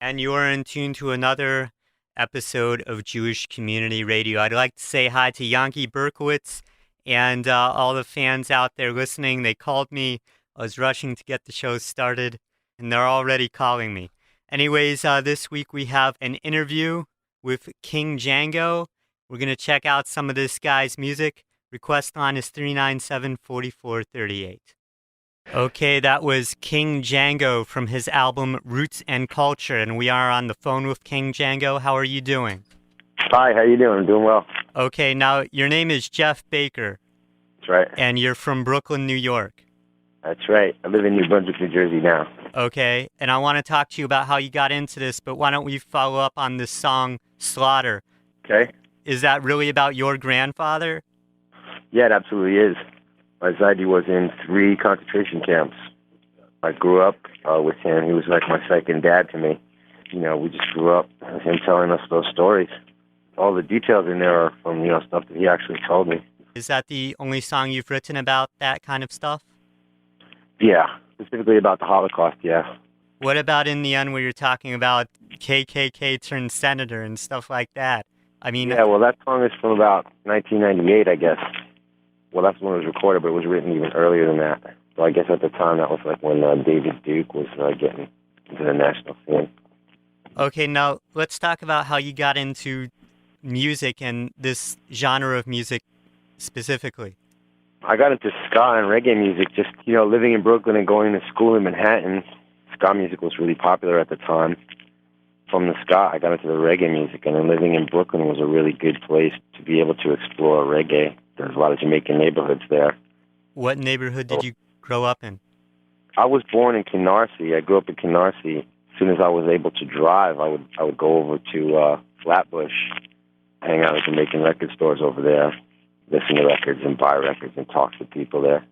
And you are in tune to another episode of Jewish Community Radio. I'd like to say hi to Yanki Berkowitz and all the fans out there listening. They called me. I was rushing to get the show started, and they're already calling me. Anyways, this week we have an interview with King Django. We're going to check out some of this guy's music. Request line is 397-4438. Okay, that was King Django from his album Roots and Culture, and we are on the phone with King Django. How are you doing? Hi, how you doing? I'm doing well. Okay, now your name is Jeff Baker. That's right. And you're from Brooklyn, New York. That's right. I live in New Brunswick, New Jersey now. Okay, and I want to talk to you about how you got into this, but why don't we follow up on this song, Slaughter? Okay. Is that really about your grandfather? Yeah, it absolutely is. Zaidi was in 3 concentration camps. I grew up with him. He was like my second dad to me. You know, we just grew up with him telling us those stories. All the details in there are from, stuff that he actually told me. Is that the only song you've written about that kind of stuff? Yeah, specifically about the Holocaust, yeah. What about in the end where you're talking about KKK turned senator and stuff like that? I mean... Yeah, well, that song is from about 1998, I guess. Well, that's when it was recorded, but it was written even earlier than that. So I guess at the time that was like when David Duke was getting into the national scene. Okay, now let's talk about how you got into music and this genre of music specifically. I got into ska and reggae music just, living in Brooklyn and going to school in Manhattan. Ska music was really popular at the time. From the ska, I got into the reggae music, and then living in Brooklyn was a really good place to be able to explore reggae. There's a lot of Jamaican neighborhoods there. What neighborhood did you grow up in? I was born in Canarsie. I grew up in Canarsie. As soon as I was able to drive, I would go over to Flatbush, hang out at Jamaican record stores over there, listen to records and buy records and talk to people there.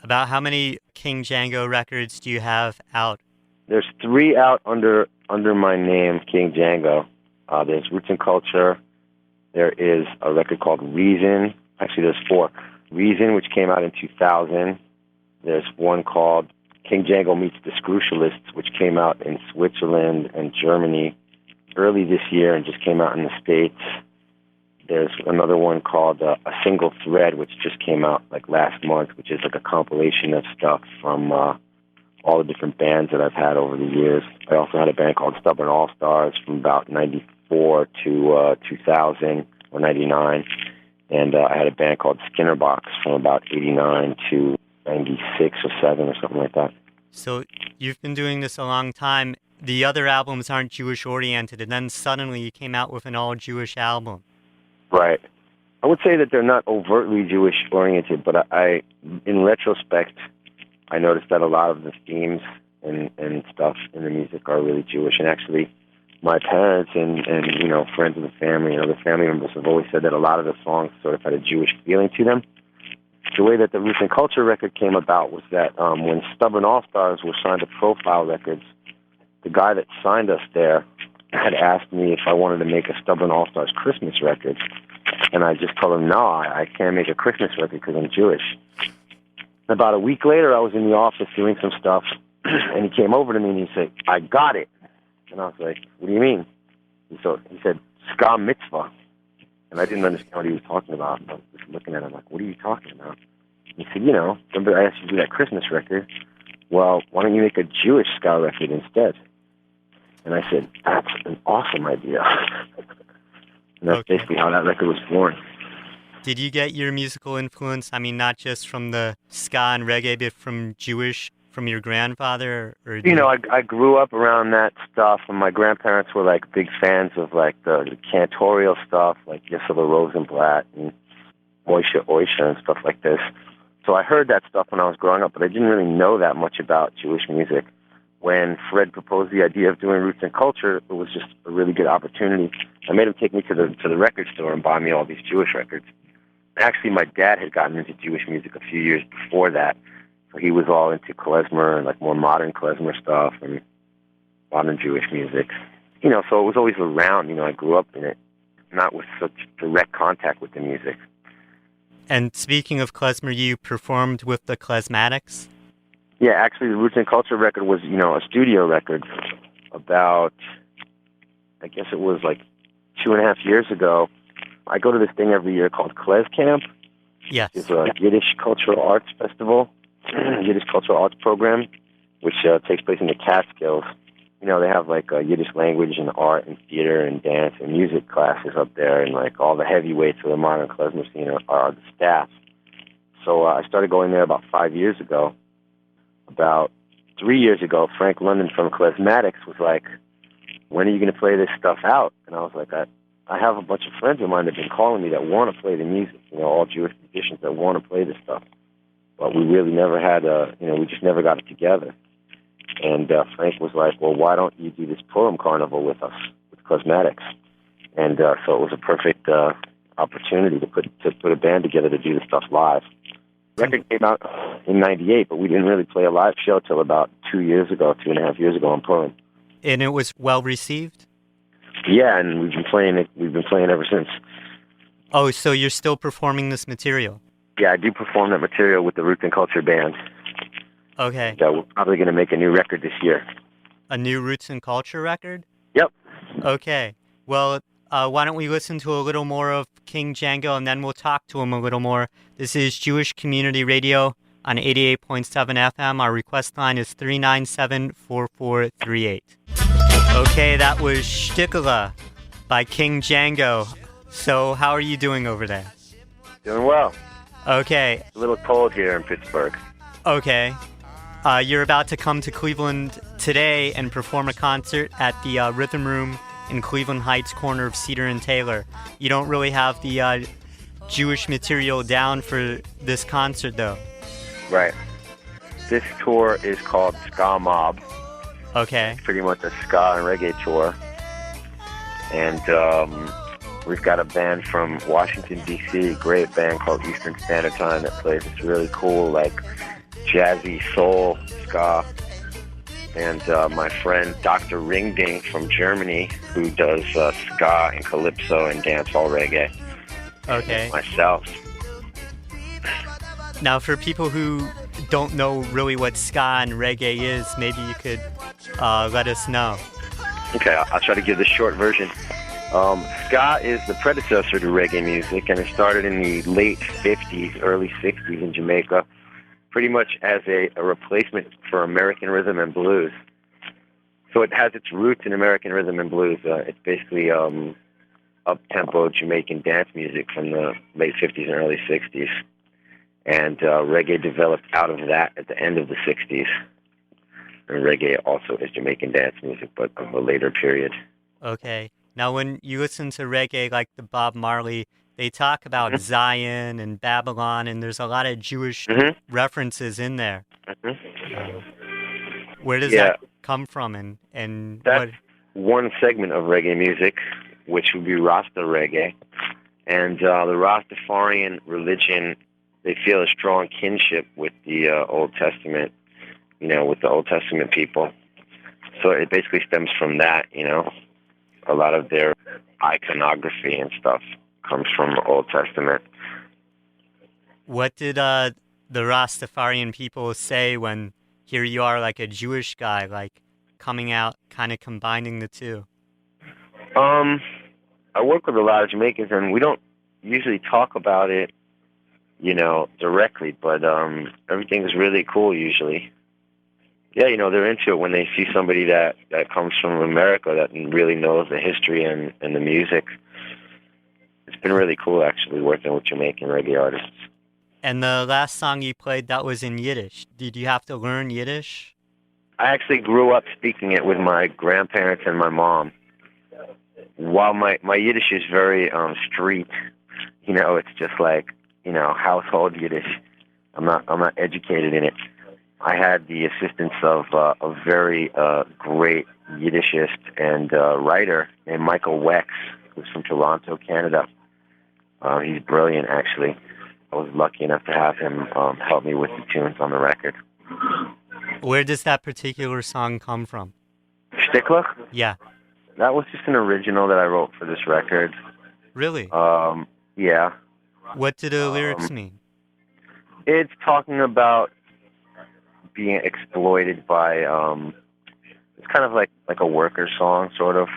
About how many King Django records do you have out? There's 3 out under my name, King Django. There's Roots and Culture. There is a record called Reason. Actually, there's 4. Reason, which came out in 2000. There's one called King Django Meets the Scrucialists, which came out in Switzerland and Germany early this year and just came out in the States. There's another one called A Single Thread, which just came out like last month, which is like a compilation of stuff from all the different bands that I've had over the years. I also had a band called Stubborn All Stars from about 94 to 2000 or 99. And I had a band called Skinnerbox from about 89 to 96 or 7 or something like that. So you've been doing this a long time. The other albums aren't Jewish-oriented, and then suddenly you came out with an all-Jewish album. Right. I would say that they're not overtly Jewish-oriented, but I in retrospect, I noticed that a lot of the themes and stuff in the music are really Jewish. And actually, my parents and friends of the family and other family members have always said that a lot of the songs sort of had a Jewish feeling to them. The way that the Roots and Culture record came about was that when Stubborn All Stars were signed to Profile Records, the guy that signed us there had asked me if I wanted to make a Stubborn All Stars Christmas record. And I just told him, no, I can't make a Christmas record because I'm Jewish. About a week later, I was in the office doing some stuff, and he came over to me and he said, I got it. And I was like, what do you mean? He said, Ska Mitzvah. And I didn't understand what he was talking about. I was just looking at him like, what are you talking about? He said, remember I asked you to do that Christmas record? Well, why don't you make a Jewish ska record instead? And I said, that's an awesome idea. And that's basically how that record was born. Did you get your musical influence, not just from the ska and reggae, but from your grandfather? Or I grew up around that stuff, and my grandparents were like big fans of like the cantorial stuff, like Yisela Rosenblatt and Moishe Oisha and stuff like this. So I heard that stuff when I was growing up, but I didn't really know that much about Jewish music. When Fred proposed the idea of doing Roots and Culture, it was just a really good opportunity. I made him take me to the record store and buy me all these Jewish records. Actually, my dad had gotten into Jewish music a few years before that. So he was all into klezmer and like more modern klezmer stuff and modern Jewish music. So it was always around. I grew up in it, not with such direct contact with the music. And speaking of klezmer, you performed with the Klezmatics? Yeah, actually, the Roots and Culture record was, a studio record. about, I guess it was like 2.5 years ago. I go to this thing every year called KlezKamp. Yes. It's a Yiddish cultural arts festival, Yiddish cultural arts program, which takes place in the Catskills. You know, they have like Yiddish language and art and theater and dance and music classes up there, and like all the heavyweights of the modern klezmer scene are the staff. So I started going there about 5 years ago. About 3 years ago, Frank London from Klezmatics was like, "When are you going to play this stuff out?" And I was like, I have a bunch of friends of mine that have been calling me that want to play the music, you know, all Jewish musicians that want to play this stuff. But we really never had we just never got it together. And Frank was like, "Well, why don't you do this Purim Carnival with us, with Klezmatics?" And so it was a perfect opportunity to put a band together to do the stuff live. The record came out in '98, but we didn't really play a live show till about 2 years ago, 2.5 years ago on Purim. And it was well received? Yeah, and we've been playing it. We've been playing ever since. Oh, so you're still performing this material? Yeah, I do perform that material with the Roots and Culture Band. Okay. We're probably going to make a new record this year. A new Roots and Culture record? Yep. Okay. Well, why don't we listen to a little more of King Django, and then we'll talk to him a little more. This is Jewish Community Radio on 88.7 FM. Our request line is 397-4438. Okay, that was Shtikla by King Django. So how are you doing over there? Doing well. Okay. It's a little cold here in Pittsburgh. Okay. You're about to come to Cleveland today and perform a concert at the Rhythm Room in Cleveland Heights, corner of Cedar and Taylor. You don't really have the Jewish material down for this concert, though. Right. This tour is called Ska Mob. Okay. It's pretty much a ska and reggae tour. And we've got a band from Washington, D.C., great band called Eastern Standard Time that plays this really cool, like, jazzy soul ska. And my friend Dr. Ringding from Germany, who does ska and calypso and dancehall reggae. Okay. Myself. Now, for people who don't know really what ska and reggae is, maybe you could let us know. Okay, I'll try to give the short version. Ska is the predecessor to reggae music, and it started in the late 50s, early 60s in Jamaica, pretty much as a replacement for American rhythm and blues. So it has its roots in American rhythm and blues. It's basically up-tempo Jamaican dance music from the late 50s and early 60s. And reggae developed out of that at the end of the 60s. And reggae also is Jamaican dance music, but of a later period. Okay. Now, when you listen to reggae like the Bob Marley, they talk about Zion and Babylon, and there's a lot of Jewish references in there. Where does that come from? And that's one segment of reggae music, which would be Rasta reggae. And the Rastafarian religion, they feel a strong kinship with the Old Testament, with the Old Testament people. So it basically stems from that, A lot of their iconography and stuff comes from the Old Testament. What did the Rastafarian people say when here you are like a Jewish guy, like coming out, kind of combining the two? I work with a lot of Jamaicans, and we don't usually talk about it, directly, but everything's really cool usually. Yeah, they're into it when they see somebody that comes from America that really knows the history and the music. It's been really cool, actually, working with Jamaican reggae artists. And the last song you played, that was in Yiddish. Did you have to learn Yiddish? I actually grew up speaking it with my grandparents and my mom. While my Yiddish is very street, it's just like, household Yiddish. I'm not educated in it. I had the assistance of a very great Yiddishist and writer named Michael Wex, who's from Toronto, Canada. He's brilliant, actually. I was lucky enough to have him help me with the tunes on the record. Where does that particular song come from? Shtikla? Yeah. That was just an original that I wrote for this record. Really? Yeah. What do the lyrics mean? It's talking about being exploited by It's kind of like a worker song, sort of.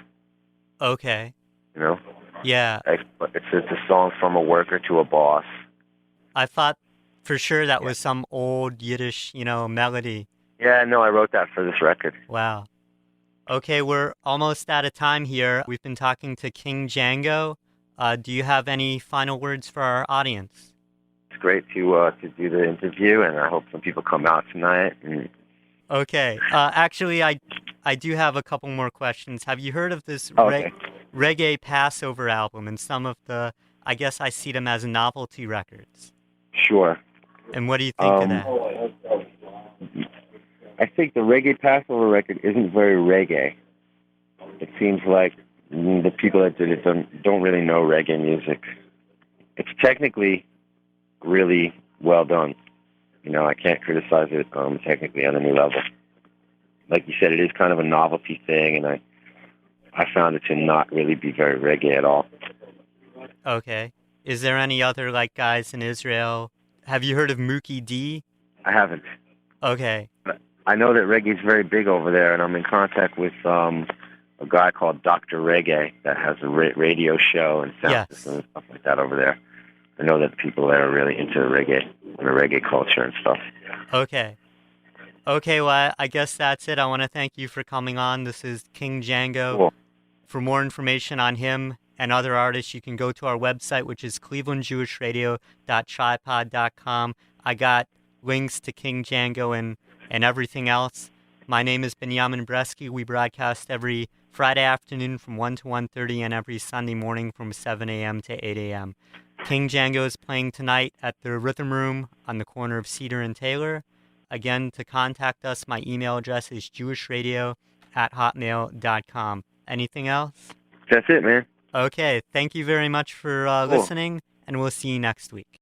Okay. You know. Yeah. It's a song from a worker to a boss. I thought for sure that was some old Yiddish, melody. Yeah, no, I wrote that for this record. Wow. Okay, we're almost out of time here. We've been talking to King Django. Do you have any final words for our audience? It's great to do the interview, and I hope some people come out tonight. Okay. Actually, I do have a couple more questions. Have you heard of this Reggae Passover album and some of the, I guess I see them as novelty records? Sure. And what do you think of that? I think the Reggae Passover record isn't very reggae. It seems like the people that did it don't really know reggae music. It's technically really well done. I can't criticize it technically on any level. Like you said, it is kind of a novelty thing, and I found it to not really be very reggae at all. Okay. Is there any other guys in Israel? Have you heard of Mookie D? I haven't. Okay. I know that reggae is very big over there, and I'm in contact with a guy called Dr. Reggae that has a radio show and sound system and stuff like that over there. I know that people there are really into reggae and the reggae culture and stuff. Okay. Okay, well, I guess that's it. I want to thank you for coming on. This is King Django. Cool. For more information on him and other artists, you can go to our website, which is clevelandjewishradio.tripod.com. I got links to King Django and everything else. My name is Benjamin Bresky. We broadcast every Friday afternoon from 1 to 1:30 and every Sunday morning from 7 a.m. to 8 a.m. King Django is playing tonight at the Rhythm Room on the corner of Cedar and Taylor. Again, to contact us, my email address is jewishradio@hotmail.com. Anything else? That's it, man. Okay, thank you very much for listening, and we'll see you next week.